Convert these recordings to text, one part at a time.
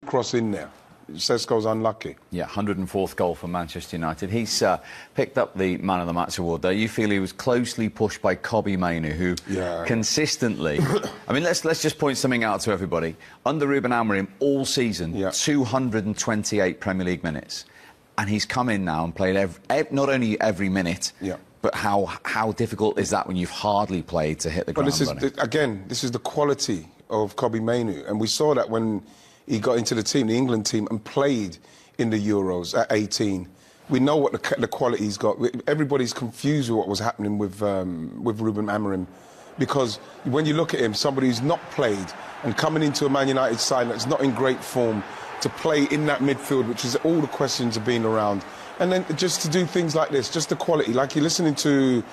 cross in there. Sesko's unlucky. Yeah, 104th goal for Manchester United. He's picked up the Man of the Match award there. You feel he was closely pushed by Kobbie Mainoo, who consistently... I mean, let's just point something out to everybody. Under Ruben Amorim, all season, 228 Premier League minutes. And he's come in now and played not only every minute, but how difficult is that when you've hardly played to hit the ground running? Again, this is the quality of Kobbie Mainoo. And we saw that when he got into the team, the England team, and played in the Euros at 18. We know what the quality he's got. Everybody's confused with what was happening with Ruben Amorim, because when you look at him, somebody who's not played and coming into a Man United side that's not in great form, to play in that midfield, which is all the questions have been around, and then just to do things like this, just the quality. Like you're listening to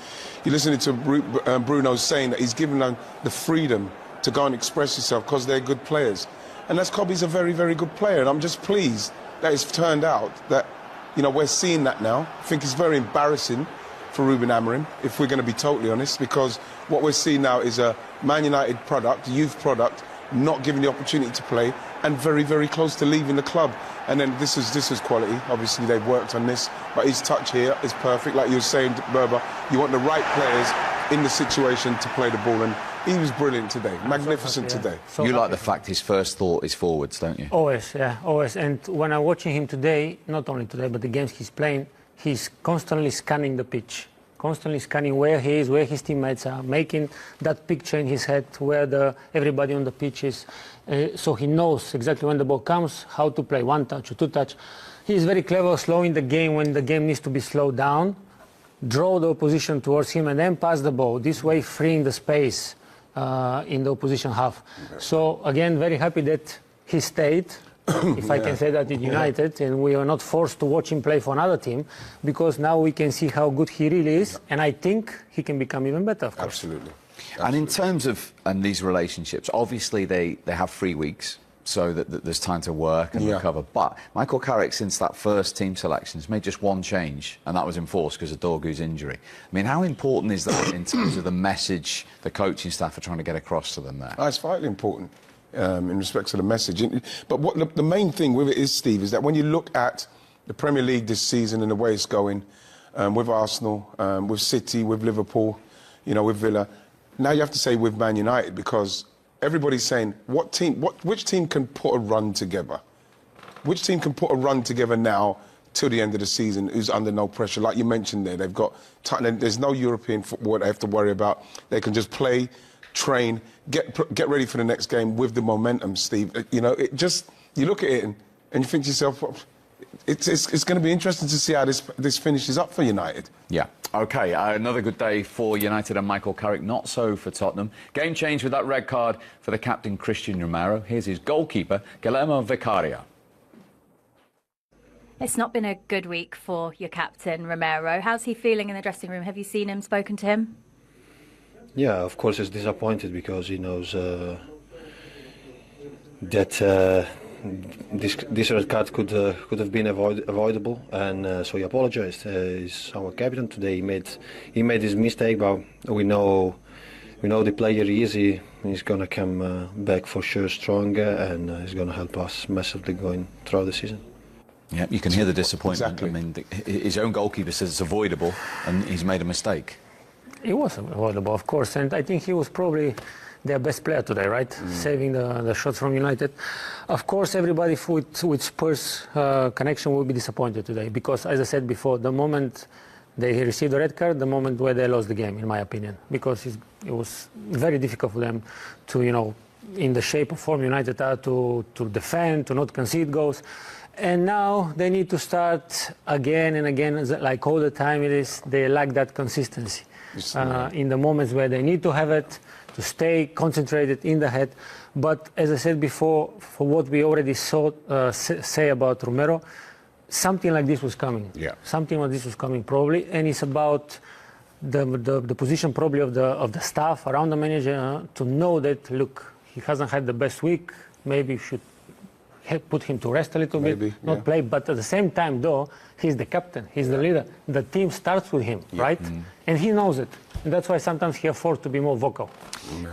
Bruno saying that he's given them the freedom to go and express yourself because they're good players. And that's Kobbie's a very, very good player. And I'm just pleased that it's turned out that, you know, we're seeing that now. I think it's very embarrassing for Ruben Amorim, if we're going to be totally honest, because what we're seeing now is a Man United product, youth product, not given the opportunity to play, and very, very close to leaving the club. And then this is quality. Obviously, they've worked on this, but his touch here is perfect. Like you were saying, Berber, you want the right players in the situation to play the ball, and he was brilliant today, magnificent today. So you like the fact his first thought is forwards, don't you? Always, yeah, always. And when I'm watching him today, not only today, but the games he's playing, he's constantly scanning the pitch, constantly scanning where he is, where his teammates are, making that picture in his head where everybody on the pitch is. So he knows exactly when the ball comes, how to play, one touch or two touch. He's very clever, slowing the game when the game needs to be slowed down, draw the opposition towards him, and then pass the ball. This way, freeing the space in the opposition half. So again, very happy that he stayed, if I can say that, in United, and we are not forced to watch him play for another team, because now we can see how good he really is, and I think he can become even better, of course. Absolutely. And in terms of these relationships, obviously they have 3 weeks, so that there's time to work and recover. But Michael Carrick, since that first team selection, has made just one change, and that was enforced because of Dorgu's injury. I mean, how important is that in terms of the message the coaching staff are trying to get across to them there? It's vitally important in respect to the message. But what the main thing with it is, Steve, is that when you look at the Premier League this season and the way it's going, with Arsenal, with City, with Liverpool, you know, with Villa, now you have to say with Man United, because everybody's saying, which team can put a run together? Which team can put a run together now till the end of the season who's under no pressure? Like you mentioned there, they've got Tottenham, there's no European football they have to worry about. They can just play, train, get ready for the next game with the momentum, Steve. You know, you look at it and you think to yourself, well, it's going to be interesting to see how this finishes up for United. Yeah. OK, another good day for United and Michael Carrick, not so for Tottenham. Game change with that red card for the captain, Christian Romero. Here's his goalkeeper, Guillermo Vicario. It's not been a good week for your captain, Romero. How's he feeling in the dressing room? Have you seen him, spoken to him? Yeah, of course he's disappointed because he knows that this red card could have been avoidable, and so he apologized. He's our captain today. He made his mistake, but we know the player he is. He's gonna come back for sure stronger, and he's gonna help us massively going throughout the season. Yeah, you can hear the disappointment. Exactly. I mean, his own goalkeeper says it's avoidable, and he's made a mistake. It was avoidable, of course, and I think he was probably their best player today, right? Saving the shots from United. Of course, everybody with Spurs connection will be disappointed today, because, as I said before, the moment they received the red card, the moment where they lost the game, in my opinion, because it was very difficult for them to, you know, in the shape of form United are, to defend, to not concede goals. And now they need to start again and again, like all the time it is, they lack that consistency. In the moments where they need to have it, to stay concentrated in the head. But as I said before, for what we already saw say about Romero, something like this was coming. Yeah. Something like this was coming probably, and it's about the position probably of the staff around the manager to know that, look, he hasn't had the best week, maybe you should put him to rest a little bit, not play. But at the same time, though, he's the captain, he's the leader. The team starts with him, right? And he knows it. And that's why sometimes he affords to be more vocal.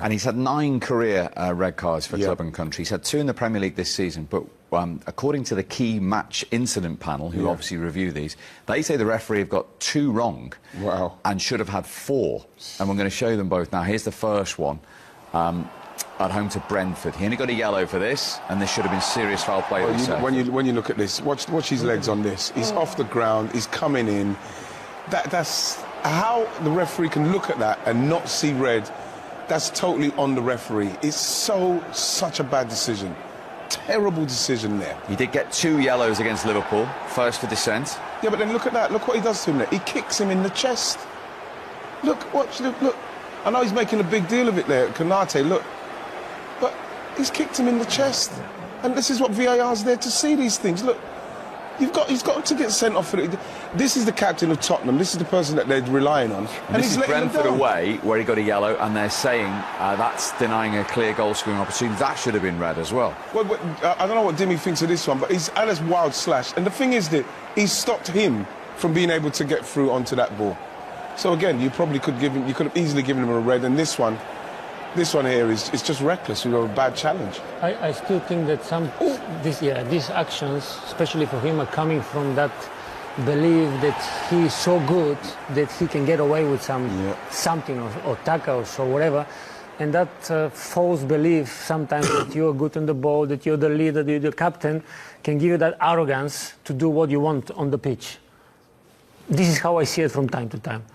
And he's had 9 career red cards for club and country. He's had 2 in the Premier League this season. But according to the key match incident panel, who obviously review these, they say the referee have got 2 wrong. Wow. And should have had 4. And we're going to show them both now. Here's the first one. At home to Brentford. He only got a yellow for this, and this should have been serious foul play. When you look at this, watch his legs on this. He's off the ground. He's coming in. That's how the referee can look at that and not see red. That's totally on the referee. It's such a bad decision. Terrible decision there. He did get 2 yellows against Liverpool. First for dissent. Yeah, but then look at that. Look what he does to him there. He kicks him in the chest. Look. I know he's making a big deal of it there, Konate. Look. But he's kicked him in the chest. And this is what VAR's there to see, these things. Look, he's got to get sent off for it. This is the captain of Tottenham. This is the person that they're relying on. And this is Brentford away, where he got a yellow, and they're saying that's denying a clear goal-scoring opportunity. That should have been red as well. Well, I don't know what Dimmy thinks of this one, but he's had this wild slash. And the thing is that he's stopped him from being able to get through onto that ball. So again, you could have easily given him a red, and this one here is just reckless. A bad challenge. I still think that these actions, especially for him, are coming from that belief that he is so good that he can get away with something or tackles or whatever. And that false belief sometimes that you're good on the ball, that you're the leader, that you're the captain, can give you that arrogance to do what you want on the pitch. This is how I see it from time to time.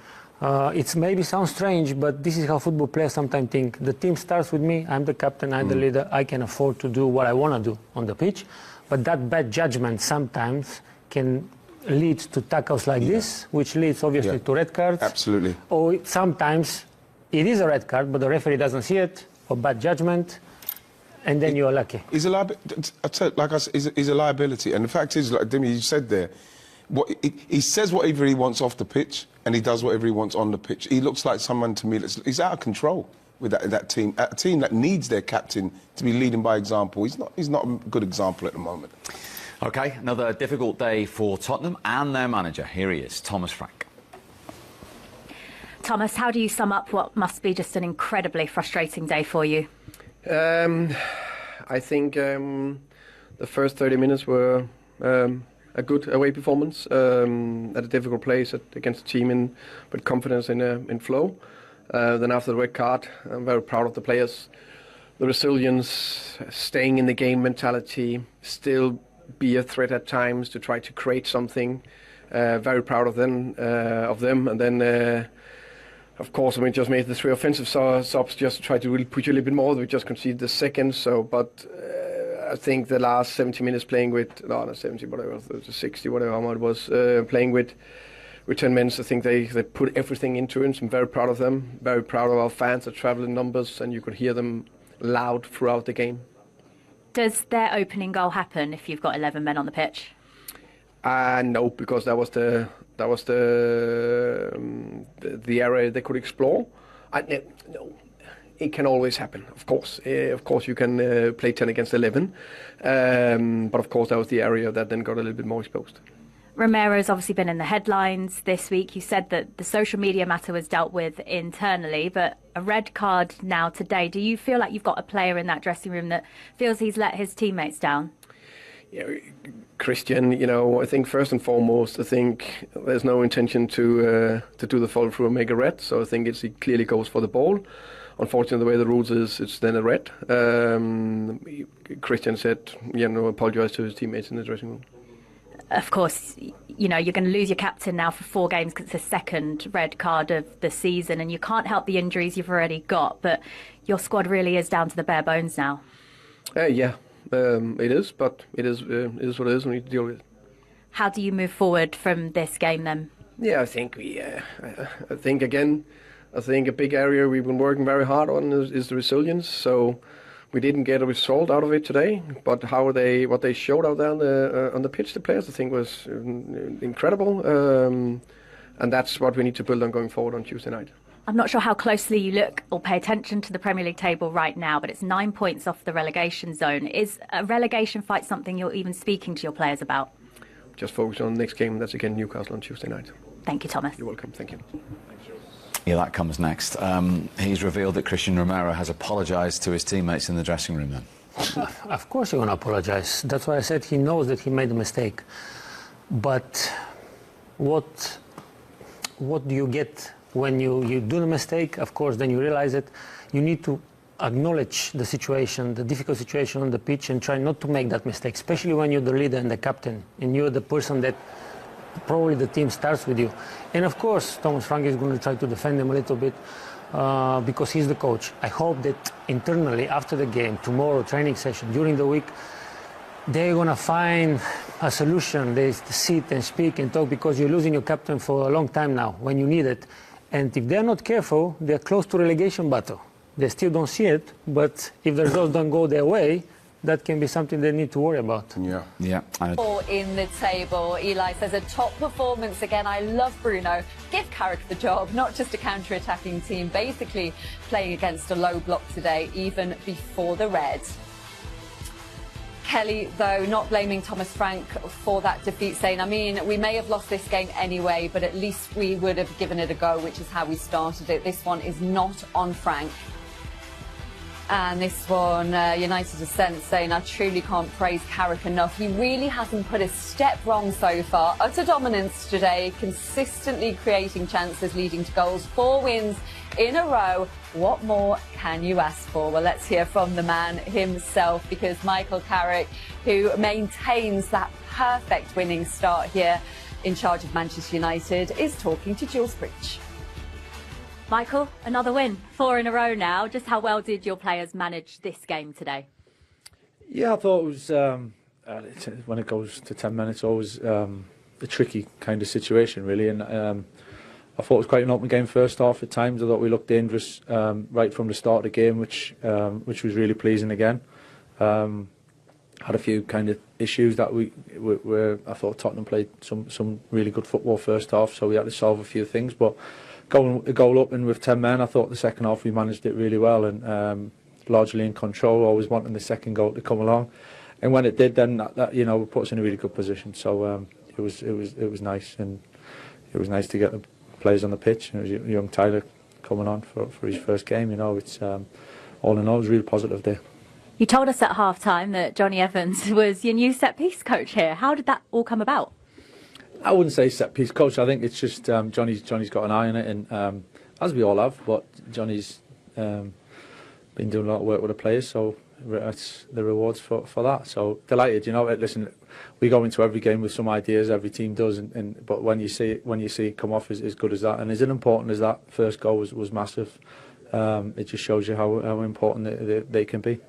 It maybe sounds strange, but this is how football players sometimes think. The team starts with me, I'm the captain, I'm the leader, I can afford to do what I want to do on the pitch. But that bad judgment sometimes can lead to tackles like this, which leads obviously to red cards. Absolutely. Or sometimes it is a red card, but the referee doesn't see it, or bad judgment, and then you're lucky. He's a liability. And the fact is, like Dimi, you said there, he says whatever he wants off the pitch, and he does whatever he wants on the pitch. He looks like someone to me he's out of control with that team. A team that needs their captain to be leading by example. He's not a good example at the moment. OK, another difficult day for Tottenham and their manager. Here he is, Thomas Frank. Thomas, how do you sum up what must be just an incredibly frustrating day for you? I think the first 30 minutes were a good away performance at a difficult place against a team with confidence in flow. Then after the red card, I'm very proud of the players. The resilience, staying in the game mentality, still be a threat at times to try to create something. Very proud of them. And then, of course, we just made the 3 offensive subs just to try to really push a little bit more. We just conceded the second. But I think the last 70 minutes playing with, no, not 70, whatever, 60, whatever how much it was, playing with 10 men, I think they put everything into it. I'm very proud of them. Very proud of our fans that travel in numbers, and you could hear them loud throughout the game. Does their opening goal happen if you've got 11 men on the pitch? No, because that was the area they could explore. No, it can always happen. Of course, you can play 10 against 11, but of course that was the area that then got a little bit more exposed. Romero's obviously been in the headlines this week. You said that the social media matter was dealt with internally, but a red card now today. Do you feel like you've got a player in that dressing room that feels he's let his teammates down? Yeah, Christian, I think first and foremost, I think there's no intention to do the follow through and make a red. So I think it clearly goes for the ball. Unfortunately, the way the rules is, it's then a red. Christian said, apologise to his teammates in the dressing room. Of course, you're going to lose your captain now for 4 games because it's the second red card of the season, and you can't help the injuries you've already got. But your squad really is down to the bare bones now. Yeah, it is, but it is what it is. We need to deal with it. How do you move forward from this game then? Yeah, I think a big area we've been working very hard on is the resilience. So we didn't get a result out of it today, but what they showed out there on the pitch, the players, I think was incredible, and that's what we need to build on going forward on Tuesday night. I'm not sure how closely you look or pay attention to the Premier League table right now, but it's 9 points off the relegation zone. Is a relegation fight something you're even speaking to your players about? Just focus on the next game. That's again Newcastle on Tuesday night. Thank you, Thomas. You're welcome. Thank you. Yeah, that comes next. He's revealed that Christian Romero has apologised to his teammates in the dressing room then. Of course you're going to apologize. That's why I said he knows that he made a mistake. But what do you get when you do the mistake? Of course, then you realize it. You need to acknowledge the situation, the difficult situation on the pitch, and try not to make that mistake, especially when you're the leader and the captain, and you're the person that probably the team starts with you. And of course, Thomas Frank is going to try to defend him a little bit because he's the coach. I hope that internally, after the game, tomorrow, training session, during the week, they're going to find a solution. They sit and speak and talk, because you're losing your captain for a long time now when you need it. And if they're not careful, they're close to relegation battle. They still don't see it, but if the results don't go their way, that can be something they need to worry about. Yeah. In the table, Eli says a top performance again. I love Bruno. Give Carrick the job, not just a counter-attacking team, basically playing against a low block today, even before the Reds. Kelly, though, not blaming Thomas Frank for that defeat, saying, I mean, we may have lost this game anyway, but at least we would have given it a go, which is how we started it. This one is not on Frank. And this one, United Ascent saying, I truly can't praise Carrick enough. He really hasn't put a step wrong so far. Utter dominance today, consistently creating chances, leading to goals. 4 wins in a row. What more can you ask for? Well, let's hear from the man himself, because Michael Carrick, who maintains that perfect winning start here in charge of Manchester United, is talking to Jules Breach. Michael, another win, 4 in a row now. Just how well did your players manage this game today? Yeah, I thought it was, when it goes to 10 minutes, always a tricky kind of situation, really. And I thought it was quite an open game first half at times. I thought we looked dangerous right from the start of the game, which was really pleasing again. Had a few kind of issues that where I thought Tottenham played some really good football first half, so we had to solve a few things. But going a goal up and with 10 men, I thought the second half we managed it really well and largely in control, always wanting the second goal to come along. And when it did, then that you know, put us in a really good position. So it was nice, and it was nice to get the players on the pitch. And it was young Tyler coming on for his first game. You know, it's all in all, it was a really positive day. You told us at half-time that Johnny Evans was your new set-piece coach here. How did that all come about? I wouldn't say set-piece coach. I think it's just Johnny's got an eye on it, and as we all have. But Johnny's been doing a lot of work with the players, so that's the rewards for that. So delighted, you know. Listen, we go into every game with some ideas. Every team does, but when you see it come off as good as that, and as important as that first goal was massive, it just shows you how important they can be.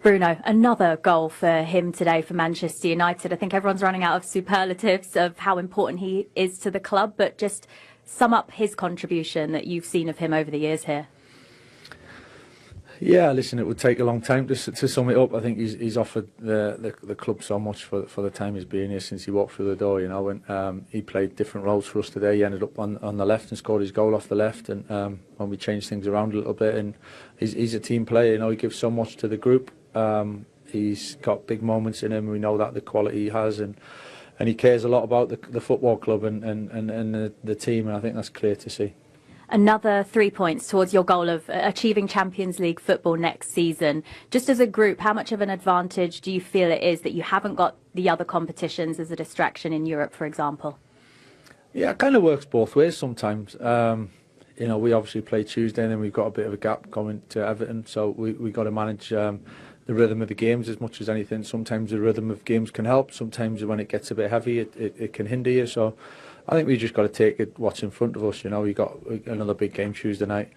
Bruno, another goal for him today for Manchester United. I think everyone's running out of superlatives of how important he is to the club, but just sum up his contribution that you've seen of him over the years here. Yeah, listen, it would take a long time to sum it up. I think he's offered the club so much for the time he's been here since he walked through the door, you know, and he played different roles for us today. He ended up on the left and scored his goal off the left, and when we changed things around a little bit, and he's a team player, you know, he gives so much to the group. He's got big moments in him. We know that the quality he has, and he cares a lot about the football club and the team, and I think that's clear to see. Another 3 points towards your goal of achieving Champions League football next season. Just as a group, how much of an advantage do you feel it is that you haven't got the other competitions as a distraction in Europe, for example? Yeah, it kind of works both ways sometimes. You know, we obviously play Tuesday, and then we've got a bit of a gap going to Everton, so we got to manage the rhythm of the games as much as anything. Sometimes the rhythm of games can help. Sometimes when it gets a bit heavy, it can hinder you. So I think we just got to take it what's in front of us. You know, we got another big game Tuesday night,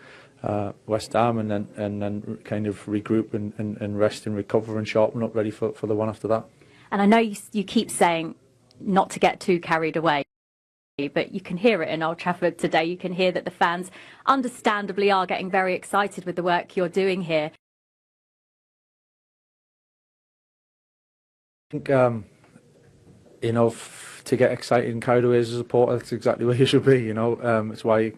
West Ham, and then kind of regroup and rest and recover and sharpen up, ready for the one after that. And I know you keep saying not to get too carried away, but you can hear it in Old Trafford today. You can hear that the fans understandably are getting very excited with the work you're doing here. I think, you know, to get excited and carried away as a supporter, that's exactly where you should be, you know. It's why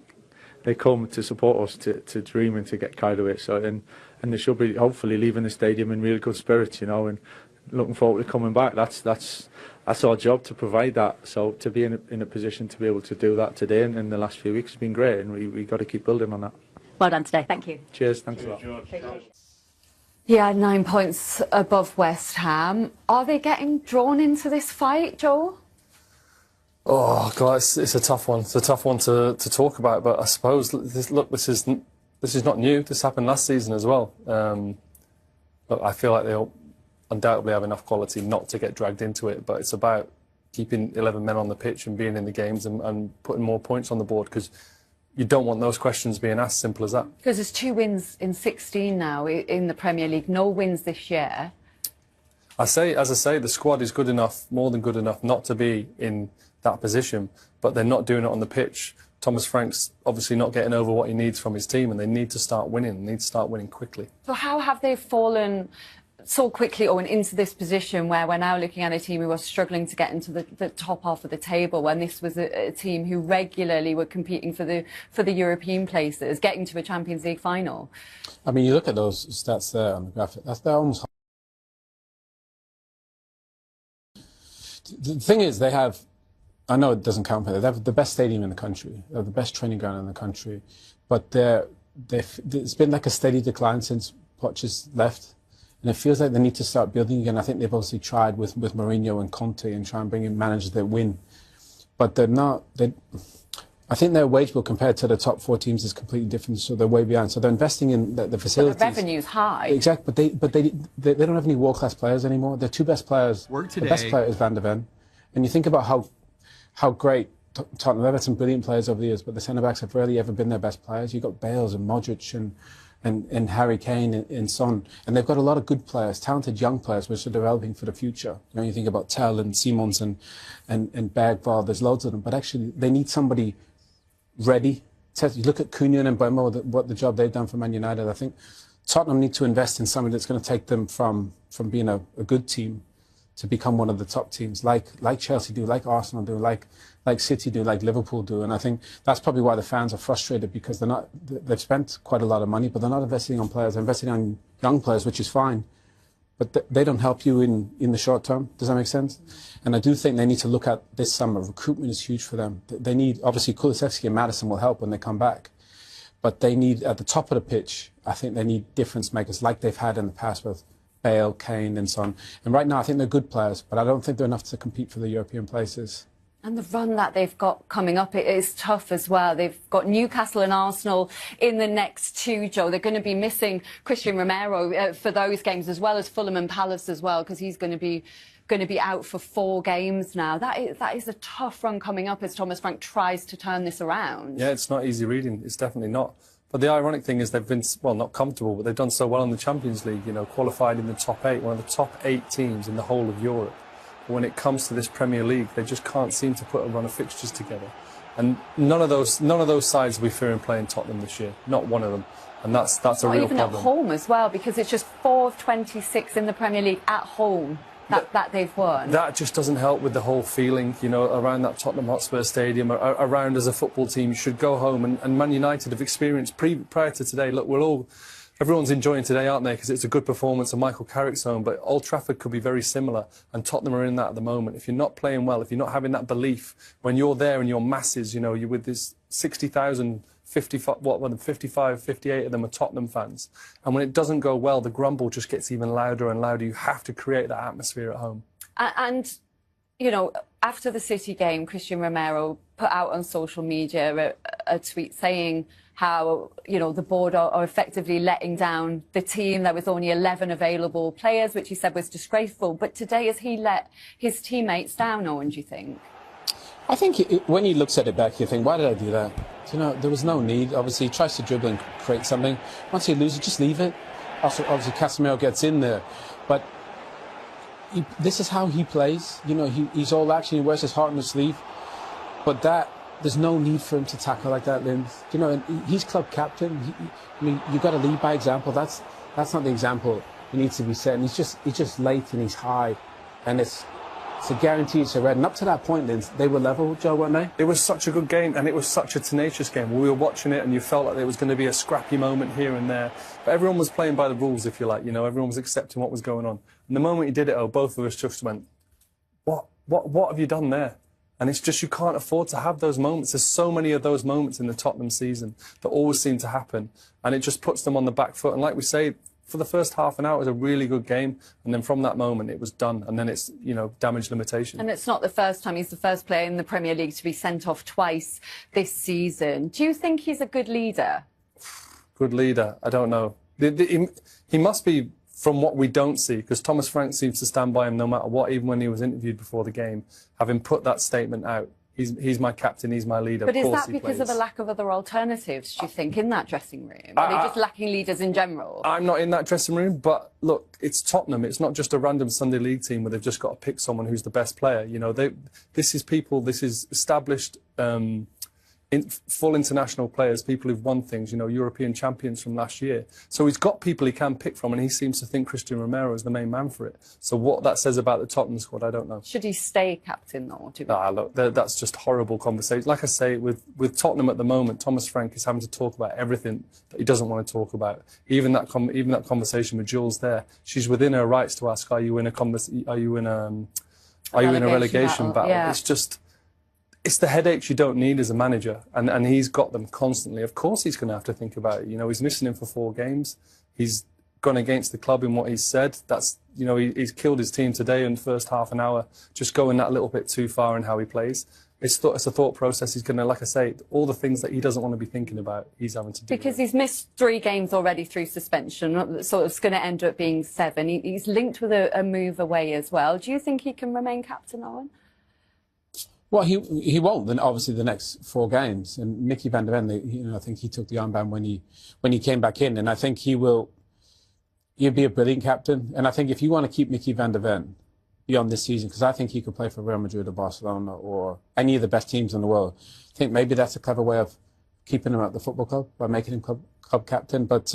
they come to support us, to dream and to get carried away. So, and they should be hopefully leaving the stadium in really good spirits, you know, and looking forward to coming back. That's our job, to provide that. So to be in a position to be able to do that today and in the last few weeks has been great, and we got to keep building on that. Well done today. Thank you. Cheers. Thanks a lot. Yeah, 9 points above West Ham. Are they getting drawn into this fight, Joel? Oh God, it's a tough one. It's a tough one to talk about. But I suppose this is not new. This happened last season as well. But I feel like they'll undoubtedly have enough quality not to get dragged into it. But it's about keeping 11 men on the pitch and being in the games and putting more points on the board, because you don't want those questions being asked. Simple as that. Because there's 2 wins in 16 now in the Premier League. No wins this year. As I say, the squad is good enough, more than good enough, not to be in that position, but they're not doing it on the pitch. Thomas Frank's obviously not getting over what he needs from his team, and they need to start winning. They need to start winning quickly. So how have they fallen so quickly, Owen, into this position where we're now looking at a team who are struggling to get into the top half of the table, when this was a team who regularly were competing for the European places, getting to a Champions League final? I mean, you look at those stats there on the graphic. They're almost. The thing is, they have. I know it doesn't count, but they have the best stadium in the country. They have the best training ground in the country. But it's been like a steady decline since Poch has left. And it feels like they need to start building again. I think they've obviously tried with Mourinho and Conte and try and bring in managers that win. But they're not. I think their wage bill compared to the top 4 teams is completely different, so they're way behind. So they're investing in the facilities. But the revenue's high. Exactly, but they don't have any world-class players anymore. Their 2 best players, the best player is Van de Ven. And you think about how great Tottenham, they've had some brilliant players over the years, but the centre-backs have rarely ever been their best players. You've got Bales and Modric and Harry Kane and Son. And they've got a lot of good players, talented young players, which are developing for the future. You know, you think about Tell and Simons and Bergvall, there's loads of them. But actually, they need somebody ready. You look at Cunha and Mbeumo, what the job they've done for Man United. I think Tottenham need to invest in somebody that's going to take them from being a good team to become one of the top teams, like Chelsea do, like Arsenal do, like City do, like Liverpool do. And I think that's probably why the fans are frustrated, because they've spent quite a lot of money, but they're not investing on players. They're investing on young players, which is fine, but they don't help you in the short term. Does that make sense? And I do think they need to look at this summer. Recruitment is huge for them. They need, obviously, Kulusevski and Maddison will help when they come back, but they need, at the top of the pitch, I think they need difference makers like they've had in the past with Bale, Kane and Son. And right now I think they're good players, but I don't think they're enough to compete for the European places. And the run that they've got coming up, it is tough as well. They've got Newcastle and Arsenal in the next 2, Joe. They're going to be missing Christian Romero for those games, as well as Fulham and Palace as well, because he's going to be out for 4 games now. That is a tough run coming up as Thomas Frank tries to turn this around. Yeah, it's not easy reading. It's definitely not. But the ironic thing is they've been, well, not comfortable, but they've done so well in the Champions League, you know, qualified in the top 8, one of the top 8 teams in the whole of Europe. But when it comes to this Premier League, they just can't seem to put a run of fixtures together. And none of those sides will be fearing playing Tottenham this year. Not one of them. And that's a real problem. Even at home as well, because it's just 4 of 26 in the Premier League at home that they've won. That just doesn't help with the whole feeling, you know, around that Tottenham Hotspur Stadium, around as a football team. You should go home, and Man United have experienced prior to today. Look, everyone's enjoying today, aren't they? Because it's a good performance of Michael Carrick's home, but Old Trafford could be very similar, and Tottenham are in that at the moment. If you're not playing well, if you're not having that belief, when you're there and you're masses, you know, you're with this 60,000, 55, 58 of them are Tottenham fans. And when it doesn't go well, the grumble just gets even louder and louder. You have to create that atmosphere at home. And, you know, after the City game, Christian Romero put out on social media a tweet saying how, you know, the board are effectively letting down the team. There was only 11 available players, which he said was disgraceful. But today, has he let his teammates down, Owen, do you think? I think when he looks at it back, you think, why did I do that? You know, there was no need. Obviously, he tries to dribble and create something. Once he loses, just leave it. Also, obviously, Casemiro gets in there. But this is how he plays. You know, he's all action. He wears his heart on his sleeve. But there's no need for him to tackle like that, Lynn. You know, he's club captain. I mean, you've got to lead by example. That's not the example he needs to be set. And he's just late and he's high. And it's a guarantee it's a red. And up to that point, Linz, they were level, Joe, weren't they? It was such a good game, and it was such a tenacious game. We were watching it, and you felt like there was going to be a scrappy moment here and there. But everyone was playing by the rules, if you like. You know, everyone was accepting what was going on. And the moment he did it, both of us just went, what have you done there? And it's just, you can't afford to have those moments. There's so many of those moments in the Tottenham season that always seem to happen. And it just puts them on the back foot. And like we say, for the first half an hour, it was a really good game. And then from that moment, it was done. And then it's, you know, damage limitation. And it's not the first time. He's the first player in the Premier League to be sent off twice this season. Do you think he's a good leader? Good leader? I don't know. He must be, from what we don't see, because Thomas Frank seems to stand by him no matter what, even when he was interviewed before the game, having put that statement out. He's my captain, he's my leader. But is that because of a lack of other alternatives, do you think, in that dressing room? Are they just lacking leaders in general? I'm not in that dressing room, but look, it's Tottenham. It's not just a random Sunday League team where they've just got to pick someone who's the best player. You know, this is established, full international players, people who've won things, you know, European champions from last year. So he's got people he can pick from, and he seems to think Christian Romero is the main man for it. So what that says about the Tottenham squad, I don't know. Should he stay captain, though? Look, that's just horrible conversation. Like I say, with Tottenham at the moment, Thomas Frank is having to talk about everything that he doesn't want to talk about. Even that conversation with Jules there, she's within her rights to ask, are you in a relegation battle? Yeah. It's just... It's the headaches you don't need as a manager, and he's got them constantly. Of course he's going to have to think about it. You know, he's missing him for 4 games. He's gone against the club in what he's said. That's, you know, he's killed his team today in the first half an hour, just going that little bit too far in how he plays. It's a thought process. He's going to, like I say, all the things that he doesn't want to be thinking about, he's having to do. Because he's missed 3 games already through suspension, so it's going to end up being 7. He's linked with a move away as well. Do you think he can remain captain, Owen? Well, he won't. Then obviously the next 4 games, and Mickey van der Ven, you know, I think he took the armband when he came back in, and I think he'll be a brilliant captain. And I think if you want to keep Mickey van der Ven beyond this season, because I think he could play for Real Madrid or Barcelona or any of the best teams in the world, I think maybe that's a clever way of keeping him at the football club by making him club captain. But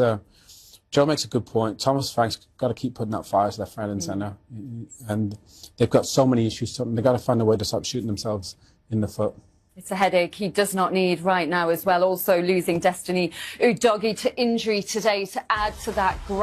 Joe makes a good point. Thomas Frank's got to keep putting out fires left, right, and centre, and they've got so many issues. They've got to find a way to stop shooting themselves in the foot. It's a headache he does not need right now as well. Also losing Destiny Udogie to injury today to add to that growth.